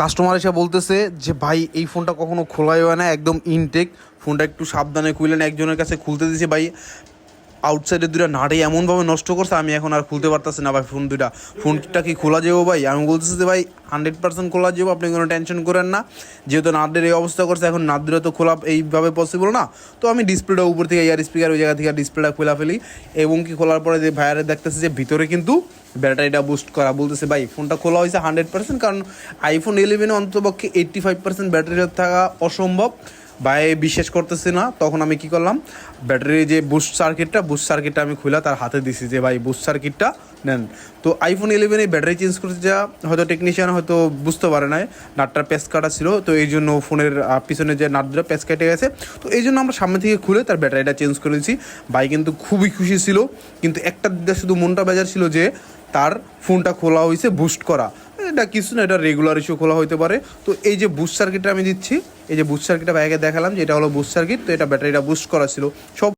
Customer এসে বলতেছে যে ভাই এই ফোনটা কখনো খোলাই হয় না, একদম ইনটেক, ফোনটা একটু সাবধানে খুললেন। একজনের কাছে খুলতে দিয়েছি ভাই, আউটসাইডের দুটা নাটে এমনভাবে নষ্ট করছে আমি এখন আর খুলতে পারতেছি না ভাই। ফোনটা কি খোলা যাবো ভাই? আমি বলতেছি যে ভাই 100% খোলা যাবো, আপনি কোনো টেনশন করেন না। যেহেতু নাটের এই অবস্থা করছে, এখন নাট দিলে তো খোলা এইভাবে পসিবল না। তো আমি ডিসপ্লেটা উপর থেকে এয়ার স্পিকার ওই জায়গা থেকে ডিসপ্লেটা খোলা ফেলি, এবং কি খোলার পরে যে ভাইয়ারে দেখতেছে যে ভিতরে কিন্তু ব্যাটারিটা বুস্ট করা। বলতেছে ভাই ফোনটা খোলা হয়েছে 100%, কারণ আইফোন 11 অন্ততপক্ষে 85% ব্যাটারি থাকা অসম্ভব। ভাই বিশ্বাস করতেছি না। তখন আমি কি করলাম, ব্যাটারির যে বুস্ট সার্কিটটা আমি খুলে তার হাতে দিছি যে ভাই বুস্ট সার্কিটটা নেন। তো আইফোন 11 ব্যাটারি চেঞ্জ করতে যা হয়তো টেকনিশিয়ান হয়তো বুঝতে পারে না, নাটটার প্যাচ কাটা ছিল, তো এই জন্য ফোনের পিছনে যে নাটটা প্যাচ কেটে গেছে। তো এই জন্য আমরা সামনে থেকে খুলে তার ব্যাটারিটা চেঞ্জ করেছি। ভাই কিন্তু খুবই খুশি ছিল, কিন্তু একটা দিকটা শুধু মনটা বেজার ছিল যে তার ফোনটা খোলা হয়েছে বুস্ট করা। এটা কিছু না, এটা রেগুলার ইস্যু খোলা হতে পারে। তো এই যে বুস্ট সার্কিটটা আমি দিচ্ছি, এই যে বুস্ট সার্কিটটা ভাইকে দেখালাম যে এটা হলো বুস্ট সার্কিট, তো এটা ব্যাটারিটা বুস্ট করা ছিল সব।